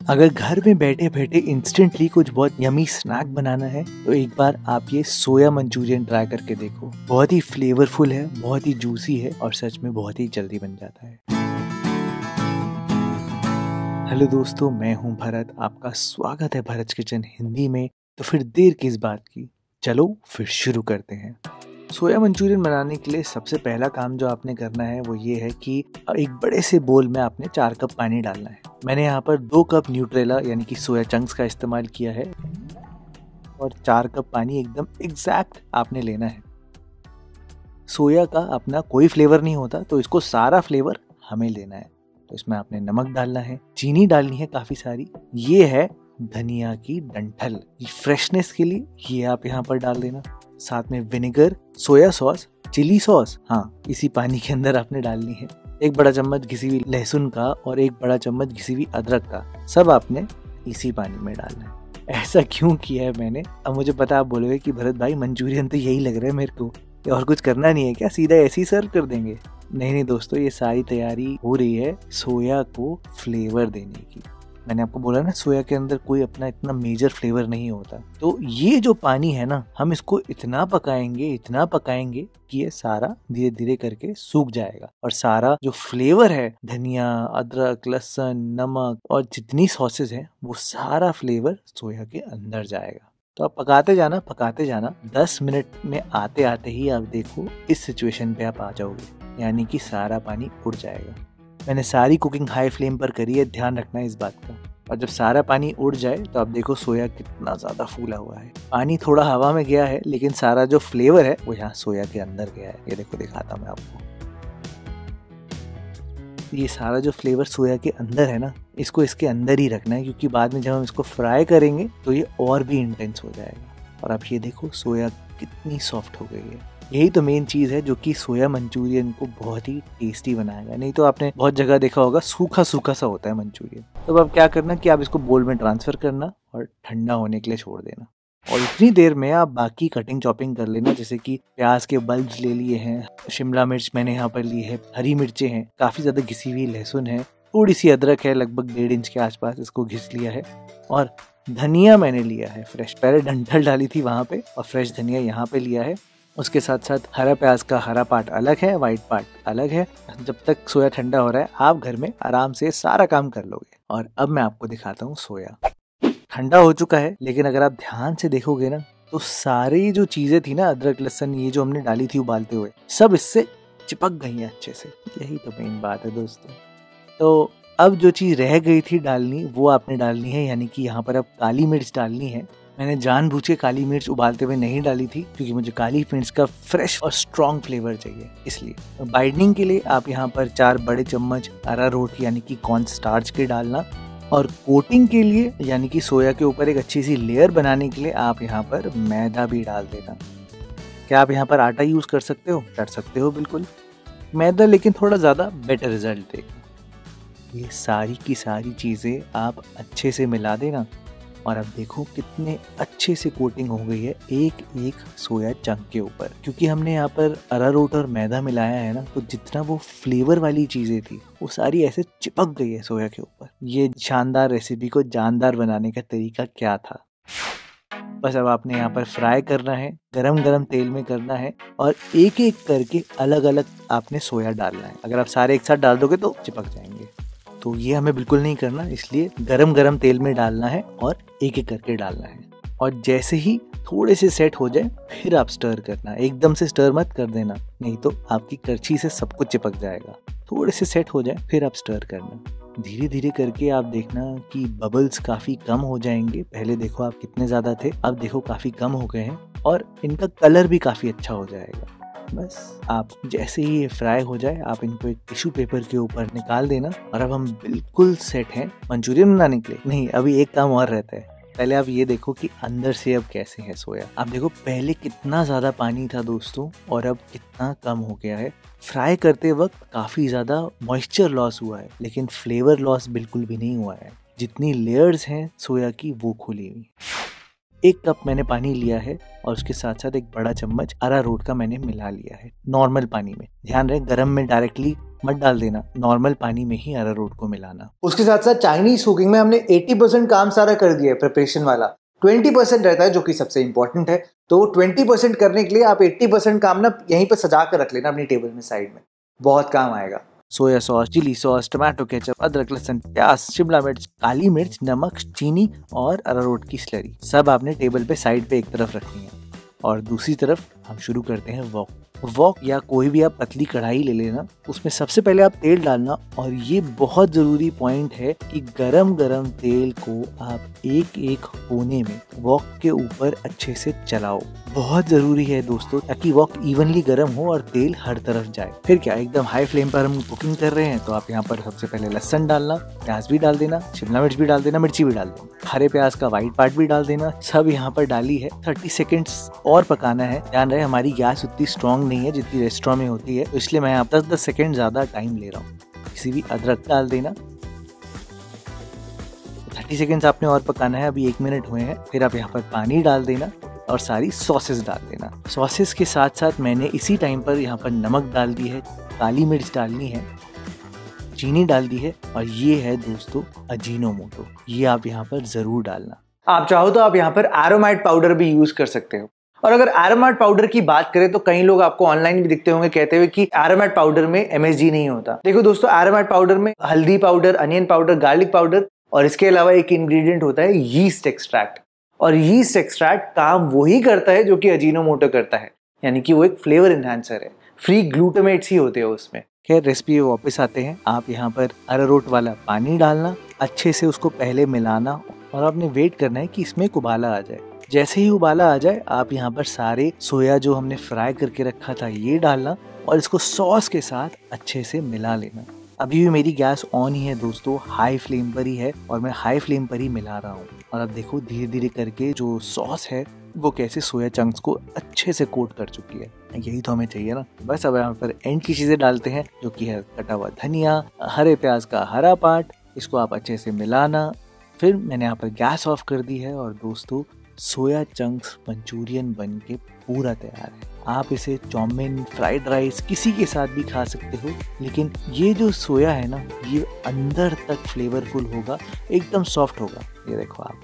अगर घर में बैठे बैठे इंस्टेंटली कुछ बहुत यमी स्नैक बनाना है तो एक बार आप ये सोया मंचूरियन ट्राई करके देखो। बहुत ही फ्लेवरफुल है, बहुत ही जूसी है और सच में बहुत ही जल्दी बन जाता है। हेलो दोस्तों, मैं हूं भरत। आपका स्वागत है भरत किचन हिंदी में। तो फिर देर किस बात की, चलो फिर शुरू करते हैं। सोया मंचूरियन बनाने के लिए सबसे पहला काम जो आपने करना है वो ये है कि एक बड़े से बोल में आपने 4 कप पानी डालना है। मैंने यहाँ पर 2 कप न्यूट्रेला यानी कि सोया चंक्स का इस्तेमाल किया है और 4 कप पानी एकदम एग्जैक्ट आपने लेना है। सोया का अपना कोई फ्लेवर नहीं होता, तो इसको सारा फ्लेवर हमें लेना है। तो इसमें आपने नमक डालना है, चीनी डालनी है काफी सारी, ये है धनिया की डंठल फ्रेशनेस के लिए, ये आप यहाँ पर डाल देना। साथ में vinegar, soya sauce, chilli sauce, हाँ इसी पानी के अंदर आपने डालनी है। 1 बड़ा चम्मच घिसी हुई लहसुन का और 1 बड़ा चम्मच घिसी हुई अदरक का, सब आपने इसी पानी में डालना है। ऐसा क्यों किया है मैंने, अब मुझे पता आप बोलोगे कि भरत भाई मंचूरियन तो यही लग रहा है मेरे को, और कुछ करना नहीं है क्या, सीधा ऐसे ही सर्व कर देंगे। नहीं दोस्तों, ये सारी तैयारी हो रही है सोया को फ्लेवर देने की। मैंने आपको बोला ना, सोया के अंदर कोई अपना इतना मेजर फ्लेवर नहीं होता। तो ये जो पानी है ना, हम इसको इतना पकाएंगे कि ये सारा धीरे धीरे करके सूख जाएगा और सारा जो फ्लेवर है, धनिया, अदरक, लहसुन, नमक और जितनी सॉसेज हैं, वो सारा फ्लेवर सोया के अंदर जाएगा। तो आप पकाते जाना 10 मिनट में आते आते ही आप देखो इस सिचुएशन पे आप आ जाओगे, यानी कि सारा पानी उड़ जाएगा। मैंने सारी कुकिंग हाई फ्लेम पर करी है, ध्यान रखना है इस बात का। और जब सारा पानी उड़ जाए तो आप देखो सोया कितना ज़्यादा फूला हुआ है। पानी थोड़ा हवा में गया है, लेकिन सारा जो फ्लेवर है वो यहाँ सोया के अंदर गया है। ये देखो, दिखाता मैं आपको। ये सारा जो फ्लेवर सोया के अंदर है ना, इसको इसके अंदर ही रखना है, क्योंकि बाद में जब हम इसको फ्राई करेंगे तो ये और भी इंटेंस हो जाएगा। और आप ये देखो सोया कितनी सॉफ्ट हो गई है। यही तो मेन चीज़ है जो कि सोया मंचूरियन को बहुत ही टेस्टी बनाएगा। नहीं तो आपने बहुत जगह देखा होगा सूखा सूखा सा होता है मंचूरियन। तो अब क्या करना कि आप इसको बोल में ट्रांसफ़र करना और ठंडा होने के लिए छोड़ देना। और इतनी देर में आप बाकी कटिंग चॉपिंग कर लेना, जैसे कि प्याज के बल्ब्स ले लिए हैं, शिमला मिर्च मैंने यहाँ पर ली है, हरी मिर्चें हैं, काफ़ी ज़्यादा घिसी हुई लहसुन है, थोड़ी सी अदरक है, लगभग 1.5 इंच के आसपास, इसको घिस लिया है। और धनिया मैंने लिया है फ्रेश, पहले डंठल डाली थी वहाँ पे और फ्रेश धनिया यहाँ पे लिया है। उसके साथ साथ हरा प्याज का हरा पार्ट अलग है, वाइट पार्ट अलग है। जब तक सोया ठंडा हो रहा है आप घर में आराम से सारा काम कर लोगे। और अब मैं आपको दिखाता हूँ सोया। ठंडा हो चुका है, लेकिन अगर आप ध्यान से देखोगे ना तो सारी जो चीजें थी ना, अदरक लहसुन ये जो हमने डाली थी उबालते हुए, सब इससे चिपक गई हैं अच्छे से। यही तो मेन बात है दोस्तों। तो अब जो चीज रह गई थी डालनी, वो आपने डालनी है, यानी कि यहाँ पर अब काली मिर्च डालनी है। मैंने जानबूझ के काली मिर्च उबालते हुए नहीं डाली थी, क्योंकि मुझे काली मिर्च का फ्रेश और स्ट्रॉन्ग फ्लेवर चाहिए, इसलिए। बाइंडिंग के लिए आप यहाँ पर 4 बड़े चम्मच अरारोट यानी कि कॉर्न स्टार्च के डालना, और कोटिंग के लिए यानी कि सोया के ऊपर एक अच्छी सी लेयर बनाने के लिए आप यहाँ पर मैदा भी डाल देना। क्या आप यहाँ पर आटा यूज कर सकते हो बिल्कुल, मैदा लेकिन थोड़ा ज्यादा बेटर रिजल्ट देगा। ये सारी की सारी चीजें आप अच्छे से मिला देना और अब देखो कितने अच्छे से कोटिंग हो गई है एक एक सोया चंक के ऊपर। क्योंकि हमने यहाँ पर अरारोट और मैदा मिलाया है ना, तो जितना वो फ्लेवर वाली चीजें थी वो सारी ऐसे चिपक गई है सोया के ऊपर। ये शानदार रेसिपी को जानदार बनाने का तरीका क्या था। बस अब आपने यहाँ पर फ्राई करना है, गरम गरम तेल में करना है, और एक एक करके अलग अलग आपने सोया डालना है। अगर आप सारे एक साथ डाल दोगे तो चिपक जाएंगे, तो ये हमें बिल्कुल नहीं करना, इसलिए गरम गरम तेल में डालना है और एक एक करके डालना है। और जैसे ही थोड़े से सेट हो जाए फिर आप स्टर करना, एकदम से स्टर मत कर देना, नहीं तो आपकी करछी से सब कुछ चिपक जाएगा। थोड़े से सेट हो जाए फिर आप स्टर करना। धीरे धीरे करके आप देखना कि बबल्स काफ़ी कम हो जाएंगे। पहले देखो आप कितने ज़्यादा थे, अब देखो काफ़ी कम हो गए हैं और इनका कलर भी काफ़ी अच्छा हो जाएगा। बस आप जैसे ही ये फ्राई हो जाए आप इनको एक टिश्यू पेपर के ऊपर निकाल देना। और अब हम बिल्कुल सेट हैं मंचूरियन बनाने के लिए। नहीं, अभी एक काम और रहता है। पहले आप ये देखो कि अंदर से अब कैसे है सोया। आप देखो पहले कितना ज़्यादा पानी था दोस्तों, और अब कितना कम हो गया है। फ्राई करते वक्त काफ़ी ज़्यादा मॉइस्चर लॉस हुआ है, लेकिन फ्लेवर लॉस बिल्कुल भी नहीं हुआ है। जितनी लेयर्स हैं सोया की वो खुली हुई। 1 कप मैंने पानी लिया है और उसके साथ साथ 1 बड़ा चम्मच अरारोट का मैंने मिला लिया है नॉर्मल पानी में। ध्यान रहे गरम में डायरेक्टली मत डाल देना, नॉर्मल पानी में ही अरारोट को मिलाना। उसके साथ साथ चाइनीज कुकिंग में हमने 80% काम सारा कर दिया है प्रिपरेशन वाला, 20% रहता है जो कि सबसे इंपॉर्टेंट है। तो 20% करने के लिए आप 80% काम ना यहीं पर सजा कर रख लेना अपनी टेबल में साइड में, बहुत काम आएगा। Soya sauce, chilli sauce, tomato ketchup, अदरक, लहसुन, प्याज, शिमला मिर्च, काली मिर्च, नमक, चीनी और अरारोट की स्लरी सब आपने टेबल पे साइड पे एक तरफ रखनी है। और दूसरी तरफ हम शुरू करते हैं वॉक। वॉक या कोई भी आप पतली कढ़ाई ले लेना, उसमें सबसे पहले आप तेल डालना। और ये बहुत ज़रूरी पॉइंट है कि गरम गरम तेल को आप एक एक कोने में वॉक के ऊपर अच्छे से चलाओ, बहुत ज़रूरी है दोस्तों, ताकि वॉक इवनली गर्म हो और तेल हर तरफ जाए। फिर क्या, एकदम हाई फ्लेम पर हम कुकिंग कर रहे हैं तो आप यहाँ पर सबसे पहले लहसुन डालना, प्याज भी डाल देना, शिमला मिर्च भी डाल देना, मिर्ची भी डाल देना, हरे प्याज का व्हाइट पार्ट भी डाल देना। सब यहाँ पर डाली है, 30 सेकेंड्स और पकाना है। ध्यान रहे हमारी गैस उतनी स्ट्रॉन्ग नहीं है जितनी रेस्टोरेंट में होती है, तो इसलिए मैं यहाँ 10-10 सेकेंड ज्यादा टाइम ले रहा हूँ। किसी भी अदरक डाल देना, 30 सेकेंड्स आपने और पकाना है, अभी 1 मिनट हुए हैं। फिर आप यहाँ पर पानी डाल देना और सारी सॉसेस डाल देना। सॉसेस के साथ साथ मैंने इसी टाइम पर यहाँ पर नमक डाल दी है, काली मिर्च डालनी है, चीनी डाल दी है और ये है दोस्तों अजीनोमोटो, ये आप यहाँ पर जरूर डालना। आप चाहो तो आप यहाँ पर एरोमेट पाउडर भी यूज कर सकते हो। और अगर एरोमेट पाउडर की बात करें तो कई लोग आपको ऑनलाइन भी दिखते होंगे कहते हुए कि एरोमेट पाउडर में MSG नहीं होता। देखो दोस्तों, एरोमेट पाउडर में हल्दी powder, onion powder, garlic powder और इसके अलावा एक इंग्रेडिएंट होता है यीस्ट एक्सट्रैक्ट। और यीस्ट एक्सट्रैक्ट काम वही करता है जो कि अजीनोमोटो करता है, यानी कि वो एक फ्लेवर एनहांसर है। फ्री ग्लूटामेट्स ही होते हैं उसमें। खैर, रेसिपी पे वापस आते हैं। आप यहाँ पर अरारोट वाला पानी डालना, अच्छे से उसको पहले मिलाना और आपने वेट करना है कि इसमें एक उबाला आ जाए। जैसे ही उबाला आ जाए आप यहाँ पर सारे सोया जो हमने फ्राई करके रखा था ये डालना और इसको सॉस के साथ अच्छे से मिला लेना। अभी भी मेरी गैस ऑन ही है दोस्तों, हाई फ्लेम पर ही है और मैं हाई फ्लेम पर ही मिला रहा हूँ। और अब देखो धीरे धीरे करके जो सॉस है वो कैसे सोया चंक्स को अच्छे से कोट कर चुकी है। यही तो हमें चाहिए ना। बस अब यहाँ पर एंड की चीजें डालते हैं जो कि है कटा हुआ धनिया, हरे प्याज का हरा पार्ट, इसको आप अच्छे से मिलाना। फिर मैंने यहाँ पर गैस ऑफ कर दी है और दोस्तों सोया चंक्स मंचूरियन बन के पूरा तैयार है। आप इसे चाउमीन, फ्राइड राइस किसी के साथ भी खा सकते हो, लेकिन ये जो सोया है ना ये अंदर तक फ्लेवरफुल होगा, एकदम सॉफ्ट होगा। ये देखो आप।